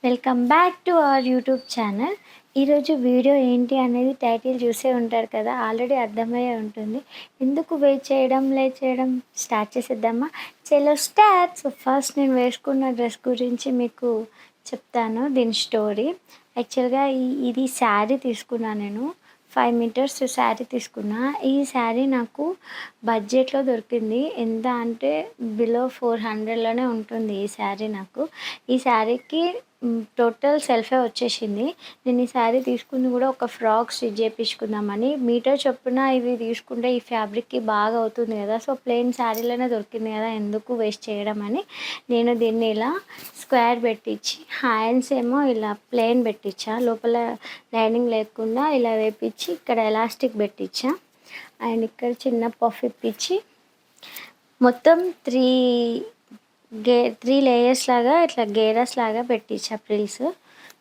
Welcome back to our YouTube channel. ఈరోజు video ఏంటి అనేది టైటిల్ చూసే ఉంటారు కదా, ఆల్రెడీ అర్థమయ్యే ఉంటుంది. ఎందుకు వెయిట్ చేయడం, స్టార్ట్ చేసేద్దామా? చలో స్టార్ట్. సో ఫస్ట్ నేను వేసుకున్న డ్రెస్ గురించి మీకు చెప్తాను, దీని స్టోరీ. యాక్చువల్గా ఇది శారీ తీసుకున్నాను నేను. 5 మీటర్స్ శారీ తీసుకున్నా. ఈ శారీ నాకు బడ్జెట్లో దొరికింది. ఎంత అంటే బిలో 400లోనే ఉంటుంది ఈ శారీ నాకు. ఈ శారీకి టోటల్ సెల్ఫే వచ్చేసింది. నేను ఈ శారీ తీసుకుంది కూడా ఒక ఫ్రాక్ స్టిచ్ చేయించుకుందామని. మీటర్ చొప్పున ఇవి తీసుకుంటే ఈ ఫ్యాబ్రిక్కి బాగా అవుతుంది కదా, సో ప్లెయిన్ శారీలోనే దొరికింది కదా, ఎందుకు వేస్ట్ చేయడం అని నేను దీన్ని ఇలా స్క్వేర్ పెట్టించి, హ్యాండ్స్ ఏమో ఇలా ప్లెయిన్ పెట్టించా, లోపల లైనింగ్ లేకుండా ఇలా వేపించి ఇక్కడ ఎలాస్టిక్ పెట్టించా. అండ్ ఇక్కడ చిన్న పఫ్ ఇప్పించి మొత్తం 3 లేయర్స్ లాగా ఇట్లా గేరస్ లాగా పెట్టించా ప్రిల్స్.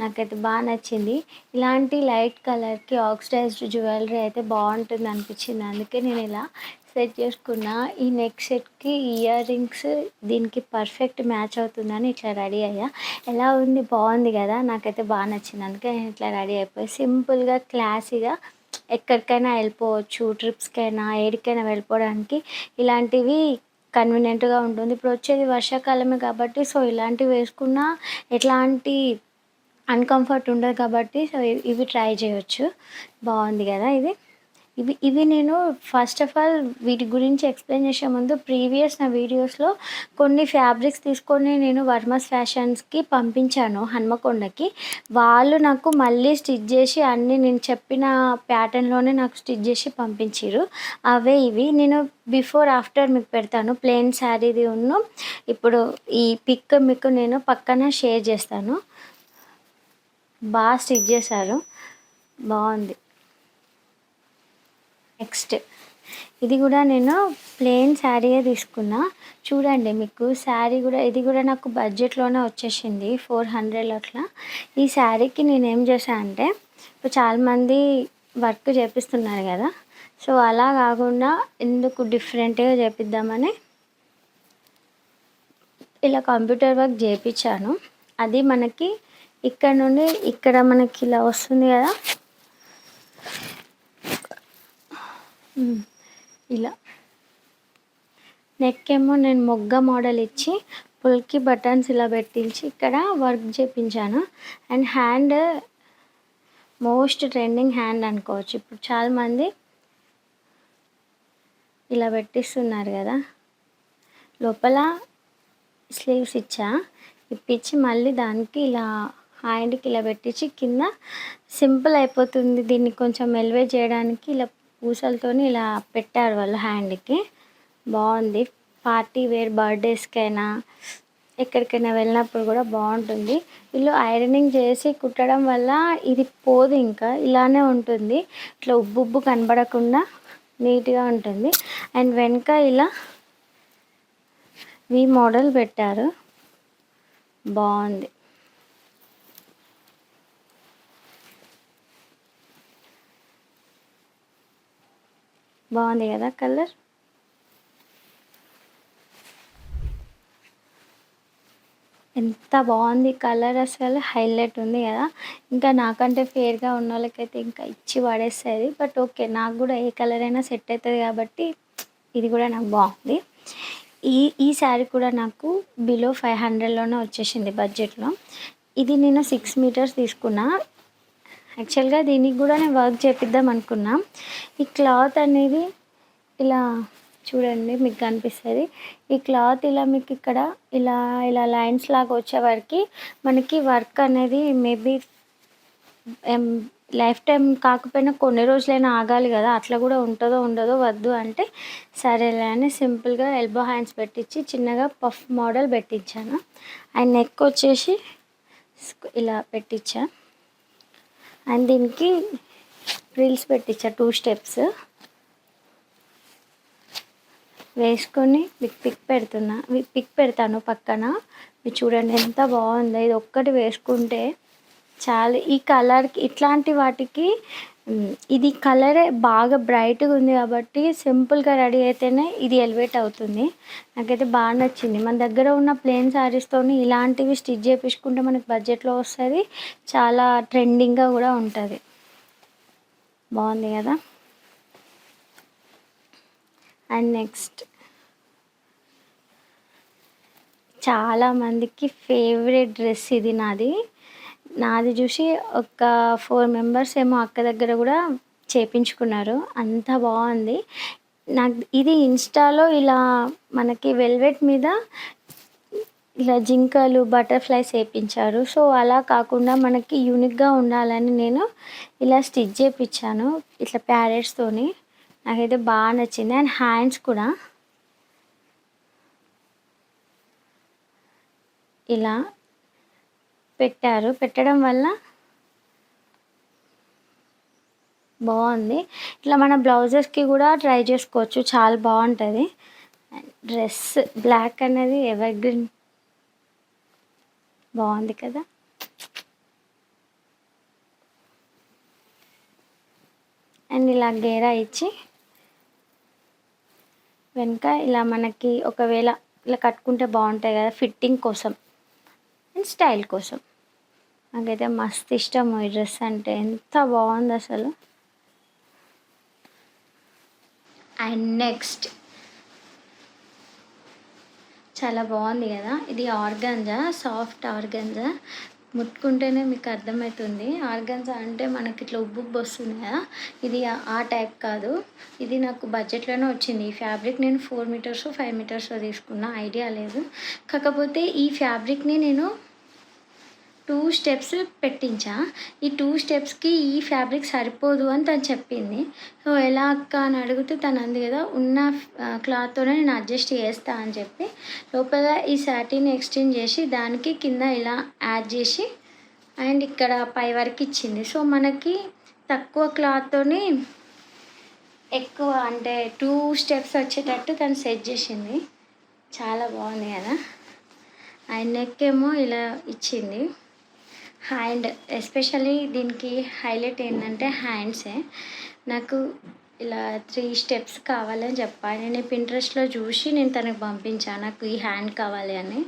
నాకైతే బాగా నచ్చింది. ఇలాంటి లైట్ కలర్కి ఆక్సిడైజ్డ్ జ్యువెలరీ అయితే బాగుంటుంది అనిపించింది, అందుకే నేను ఇలా సెట్ చేసుకున్నా. ఈ నెక్ సెట్కి ఇయర్ రింగ్స్ దీనికి పర్ఫెక్ట్ మ్యాచ్ అవుతుందని ఇట్లా రెడీ అయ్యా. ఎలా ఉంది, బాగుంది కదా, నాకైతే బాగా నచ్చింది, అందుకే నేను ఇట్లా రెడీ అయిపోయి సింపుల్గా క్లాసీగా ఎక్కడికైనా వెళ్ళిపోవచ్చు, ట్రిప్స్కైనా ఏడికైనా వెళ్ళిపోవడానికి ఇలాంటివి కన్వీనియంట్గా ఉంటుంది. ఇప్పుడు వచ్చేది వర్షాకాలమే కాబట్టి సో ఇలాంటివి వేసుకున్నా ఎట్లాంటి అన్కంఫర్ట్ ఉండదు కాబట్టి సో ఇవి ట్రై చేయొచ్చు. బాగుంది కదా ఇది. ఇవి నేను ఫస్ట్ ఆఫ్ ఆల్ వీటి గురించి ఎక్స్ప్లెయిన్ చేసే ముందు ప్రీవియస్ నా వీడియోస్లో కొన్ని ఫ్యాబ్రిక్స్ తీసుకొని నేను వర్మస్ ఫ్యాషన్స్కి పంపించాను హన్మకొండకి. వాళ్ళు నాకు మళ్ళీ స్టిచ్ చేసి అన్నీ నేను చెప్పిన ప్యాటర్న్లోనే నాకు స్టిచ్ చేసి పంపించారు. అవే ఇవి నేను బిఫోర్ ఆఫ్టర్ మీకు పెడతాను. ప్లెయిన్ శారీది ఉన్ను ఇప్పుడు ఈ పిక్ మీకు నేను పక్కన షేర్ చేస్తాను. బాగా స్టిచ్ చేశారు, బాగుంది. నెక్స్ట్ ఇది కూడా నేను ప్లెయిన్ శారీయే తీసుకున్నా. చూడండి మీకు శారీ కూడా, ఇది కూడా నాకు బడ్జెట్లోనే వచ్చేసింది 400 అట్లా. ఈ శారీకి నేను ఏం చేశాను అంటే, ఇప్పుడు చాలామంది వర్క్ చేపిస్తున్నారు కదా, సో అలా కాకుండా ఎందుకు డిఫరెంట్గా చేపిద్దామని ఇలా కంప్యూటర్ వర్క్ చేయించాను. అది మనకి ఇక్కడ నుండి ఇక్కడ మనకి ఇలా వస్తుంది కదా, ఇలా నెక్ ఏమో నేను మొగ్గ మోడల్ ఇచ్చి పుల్కి బటన్స్ ఇలా పెట్టించి ఇక్కడ వర్క్ చేయించాను. And hand most trending hand అనుకోవచ్చు. ఇప్పుడు చాలామంది ఇలా పెట్టిస్తున్నారు కదా. లోపల స్లీవ్స్ ఇప్పించి మళ్ళీ దానికి ఇలా హ్యాండ్కి ఇలా పెట్టించి కింద సింపుల్ అయిపోతుంది. దీన్ని కొంచెం ఎలివేట్ చేయడానికి ఇలా పూసలతోని ఇలా పెట్టారు వాళ్ళు హ్యాండ్కి. బాగుంది. పార్టీ వేర్, బర్త్డేస్కైనా ఎక్కడికైనా వెళ్ళినప్పుడు కూడా బాగుంటుంది. వీళ్ళు ఐరనింగ్ చేసి కుట్టడం వల్ల ఇది పోదు, ఇంకా ఇలానే ఉంటుంది, ఇట్లా ఉబ్బు కనబడకుండా నీట్గా ఉంటుంది. అండ్ వెనక ఇలా వి మోడల్ పెట్టారు, బాగుంది. బాగుంది కదా కలర్. ఎంత బాగుంది కలర్, అసలు హైలైట్ ఉంది కదా. ఇంకా నాకంటే ఫేర్గా ఉన్న వాళ్ళకైతే ఇంకా ఇచ్చి పడేస్తుంది. బట్ ఓకే, నాకు కూడా ఏ కలర్ అయినా సెట్ అవుతుంది కాబట్టి ఇది కూడా నాకు బాగుంది. ఈ శారీ కూడా నాకు బిలో 500లోనే వచ్చేసింది బడ్జెట్లో. ఇది నేను 6 మీటర్స్ తీసుకున్నా. యాక్చువల్గా దీనికి కూడా నేను వర్క్ చేపిద్దాం అనుకున్నా. ఈ క్లాత్ అనేది ఇలా చూడండి మీకు కనిపిస్తుంది. ఈ క్లాత్ ఇలా మీకు ఇక్కడ ఇలా ఇలా లైన్స్ లాగా వచ్చేవరకు మనకి వర్క్ అనేది మేబీ లైఫ్ టైం కాకపోయినా కొన్ని రోజులైనా ఆగాలి కదా, అట్లా కూడా ఉంటుందో ఉండదో వద్దు అంటే సరేలే అని సింపుల్గా ఎల్బో హ్యాండ్స్ పెట్టించి చిన్నగా పఫ్ మోడల్ పెట్టించాను. అండ్ నెక్ వచ్చేసి ఇలా పెట్టించా. అండ్ దీనికి ఫ్రిల్స్ పెట్టించా 2 స్టెప్స్ వేసుకొని మీకు పిక్ పెడతాను పక్కన. మీరు చూడండి ఎంత బాగుందో. ఇది ఒక్కటి వేసుకుంటే చాలా ఈ కలర్‌కి ఇట్లాంటి వాటికి ఇది కలరే బాగా బ్రైట్‌గా ఉంది కాబట్టి సింపుల్‌గా రెడీ అయితేనే ఇది ఎలివేట్ అవుతుంది. నాకైతే బాగా నచ్చింది. మన దగ్గర ఉన్న ప్లెయిన్ శారీస్‌తోని ఇలాంటివి స్టిచ్ చేపించుకుంటే మనకి బడ్జెట్‌లో వస్తది. చాలా ట్రెండింగ్‌గా కూడా ఉంటది. బాగుంది కదా. అండ్ నెక్స్ట్ చాలామందికి ఫేవరెట్ డ్రెస్ ఇది నాది చూసి ఒక 4 మెంబర్స్ ఏమో అక్క దగ్గర కూడా చేపించుకున్నారు. అంత బాగుంది. నాకు ఇది ఇన్స్టాలో ఇలా మనకి వెల్వెట్ మీద ఇలా జింకలు బటర్ఫ్లైస్ వేయించారు. సో అలా కాకుండా మనకి యూనిక్గా ఉండాలని నేను ఇలా స్టిచ్ చేయించాను ఇట్లా ప్యారెట్స్తోని. నాకైతే బాగా నచ్చింది. అండ్ హ్యాండ్స్ కూడా ఇలా పెట్టడం వల్ల బాగుంది. ఇట్లా మన బ్లౌజెస్కి కూడా ట్రై చేసుకోవచ్చు, చాలా బాగుంటుంది. డ్రెస్ బ్లాక్ అనేది ఎవర్ గ్రీన్ బాగుంది కదా. అండ్ ఇలా గేరా ఇచ్చి వెనుక ఇలా మనకి ఒకవేళ ఇలా కట్టుకుంటే బాగుంటాయి కదా ఫిట్టింగ్ కోసం అండ్ స్టైల్ కోసం. నాకైతే మస్తు ఇష్టం ఈ డ్రెస్ అంటే, ఎంత బాగుంది అసలు. అండ్ నెక్స్ట్ చాలా బాగుంది కదా. ఇది ఆర్గాంజా, సాఫ్ట్ ఆర్గాంజా. ముట్టుకుంటేనే మీకు అర్థమవుతుంది. ఆర్గాన్జా అంటే మనకి ఇట్లా ఉబ్బు వస్తుంది కదా, ఇది ఆ టైప్ కాదు. ఇది నాకు బడ్జెట్లోనే వచ్చింది. ఈ ఫ్యాబ్రిక్ నేను 4 మీటర్స్ 5 మీటర్స్లో తీసుకున్నా, ఐడియా లేదు. కాకపోతే ఈ ఫ్యాబ్రిక్ని నేను 2 స్టెప్స్ పెట్టించా. ఈ 2 స్టెప్స్కి ఈ ఫ్యాబ్రిక్ సరిపోదు అని తను చెప్పింది. సో ఎలా అక్క అని అడిగితే తను అంది కదా, ఉన్న క్లాత్తోనే నేను అడ్జస్ట్ చేస్తా అని చెప్పి లోపల ఈ సాటిన్ ఎక్స్చేంజ్ చేసి దానికి కింద ఇలా యాడ్ చేసి అండ్ ఇక్కడ పై వరకు ఇచ్చింది. సో మనకి తక్కువ క్లాత్తోని ఎక్కువ అంటే 2 స్టెప్స్ వచ్చేటట్టు తను సెట్ చేసింది. చాలా బాగుంది కదా. అండ్ నెక్ ఏమో ఇలా ఇచ్చింది. హ్యాండ్ ఎస్పెషల్లీ దీనికి హైలైట్ ఏంటంటే హ్యాండ్సే. నాకు ఇలా 3 స్టెప్స్ కావాలని చెప్పాను. నేను పింట్రెస్ట్లో చూసి నేను తనకు పంపించాను నాకు ఈ హ్యాండ్ కావాలి అని.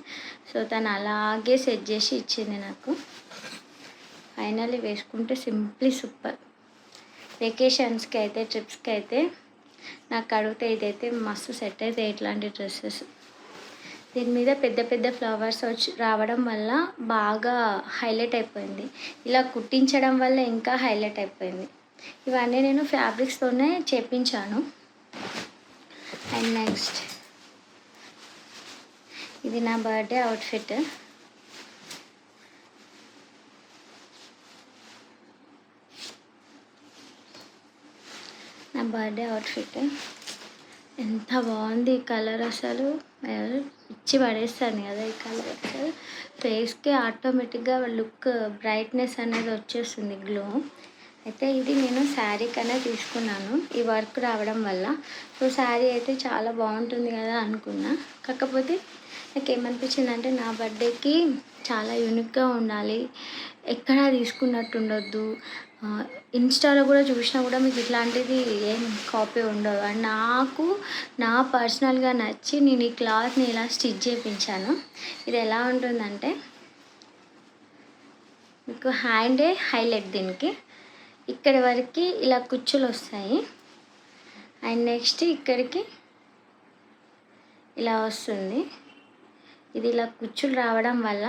సో తను అలాగే సెట్ చేసి ఇచ్చింది నాకు. ఫైనల్లీ వేసుకుంటే సింప్లీ సూపర్. వెకేషన్స్కి అయితే ట్రిప్స్కి అయితే నాకు అడిగితే ఇదైతే మస్తు సెట్ అయితే ఇట్లాంటి డ్రెస్సెస్. దీని మీద పెద్ద పెద్ద ఫ్లవర్స్ వచ్చి రావడం వల్ల బాగా హైలైట్ అయిపోయింది. ఇలా కుట్టించడం వల్ల ఇంకా హైలైట్ అయిపోయింది. ఇవన్నీ నేను ఫ్యాబ్రిక్స్తోనే చేపించాను. అండ్ నెక్స్ట్ ఇది నా బర్త్డే అవుట్ఫిట్. నా బర్త్డే అవుట్ఫిట్ ఎంత బాగుంది ఈ కలర్, అసలు ఇచ్చి పడేస్తాను కదా ఈ కలర్. అసలు ఫేస్కి ఆటోమేటిక్గా లుక్ బ్రైట్నెస్ అనేది వచ్చేస్తుంది, గ్లో. అయితే ఇది నేను శారీ కన్నా తీసుకున్నాను ఈ వర్క్ రావడం వల్ల. సో శారీ అయితే చాలా బాగుంటుంది కదా అనుకున్నా. కాకపోతే నాకు ఏమనిపించింది అంటే నా బర్త్డేకి చాలా యూనిక్గా ఉండాలి, ఎక్కడా తీసుకున్నట్టు ఉండొద్దు. ఇన్స్టాలో కూడా చూసినా కూడా మీకు ఇట్లాంటిది ఏం కాపీ ఉండదు. అండ్ నాకు నా పర్సనల్గా నచ్చి నేను ఈ క్లాత్ని ఇలా స్టిచ్ చేయించాను. ఇది ఎలా ఉంటుందంటే మీకు హ్యాండే హైలైట్, దీనికి ఇక్కడి వరకు ఇలా కుచ్చులు వస్తాయి. అండ్ నెక్స్ట్ ఇక్కడికి ఇలా వస్తుంది. ఇది ఇలా కుచ్చులు రావడం వల్ల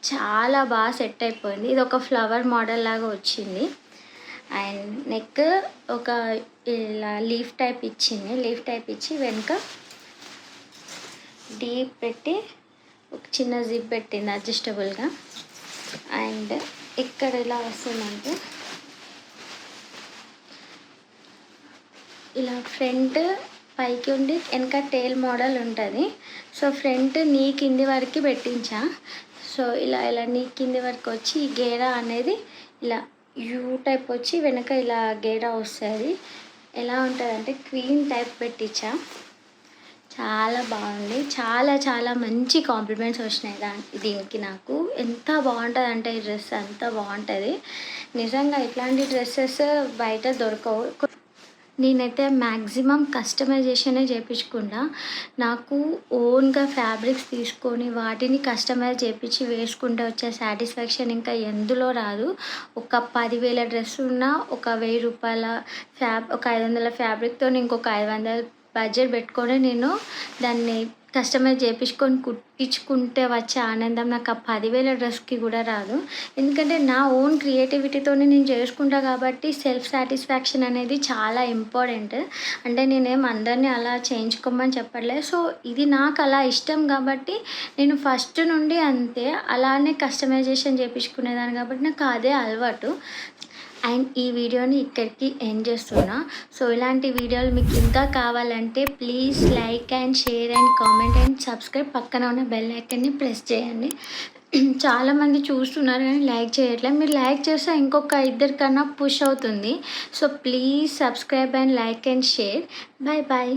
చాలా బాగా సెట్ అయిపోయింది. ఇది ఒక ఫ్లవర్ మోడల్ లాగా వచ్చింది. అండ్ నెక్ ఒక ఇలా లీఫ్ టైప్ ఇచ్చింది. లీఫ్ టైప్ ఇచ్చి వెనుక డీప్ పెట్టి ఒక చిన్న జిప్ పెట్టింది అడ్జస్టబుల్గా. అండ్ ఇక్కడ ఇలా వస్తుందంటే ఇలా ఫ్రంట్ పైకి ఉండి వెనక టేల్ మోడల్ ఉంటుంది. సో ఫ్రంట్ నీ కింది వరకు పెట్టించా. సో ఇలా నీ కింది వరకు వచ్చి ఈ గేరా అనేది ఇలా యూ టైప్ వచ్చి వెనక ఇలా గేరా వస్తుంది. ఎలా ఉంటుంది అంటే క్వీన్ టైప్ పెట్టించా. చాలా బాగుంది. చాలా చాలా మంచి కాంప్లిమెంట్స్ వచ్చినాయి దీనికి నాకు. ఎంత బాగుంటుందంటే ఈ డ్రెస్ అంత బాగుంటుంది. నిజంగా ఇట్లాంటి డ్రెస్సెస్ బయట దొరకవు. నేనైతే మ్యాక్సిమం కస్టమైజేషనే చేపించుకున్నా. నాకు ఓన్గా ఫ్యాబ్రిక్స్ తీసుకొని వాటిని కస్టమైజ్ చేపించి వేసుకుంటే వచ్చే సాటిస్ఫాక్షన్ ఇంకా ఎందులో రాదు. ఒక 10,000 డ్రెస్ ఉన్నా ఒక రూ. 1000 ఒక 500 ఫ్యాబ్రిక్‌తోని ఇంకొక 500 బడ్జెట్ పెట్టుకొని నేను దాన్ని కస్టమైజ్ చేపించుకొని కుట్టించుకుంటే వచ్చే ఆనందం నాకు ఆ 10,000 డ్రెస్‌కి కూడా రాదు. ఎందుకంటే నా ఓన్ క్రియేటివిటీతోని నేను చేసుకుంటా కాబట్టి సెల్ఫ్ సాటిస్ఫాక్షన్ అనేది చాలా ఇంపార్టెంట్. అంటే నేనేం అందరిని అలా చేయించుకోమని చెప్పట్లేదు. సో, ఇది నాకు అలా ఇష్టం కాబట్టి నేను ఫస్ట్ నుండి అంతే అలానే కస్టమైజేషన్ చేపించుకునేదాన్ని కాబట్టి నాకు అదే అలవాటు. అండ్ ఈ వీడియోని ఇక్కడికి ఎండ్ చేస్తున్నా. సో, ఇలాంటి వీడియోలు మీకు ఇంకా కావాలంటే please like and share and comment and subscribe. పక్కన ఉన్న బెల్ ఐకాన్ని ప్రెస్ చేయండి. చాలామంది చూస్తున్నారు కానీ లైక్ చేయట్లేదు. మీరు లైక్ చేస్తే ఇంకొక ఇద్దరికన్నా పుష్ అవుతుంది. So, please subscribe and like and share. Bye bye.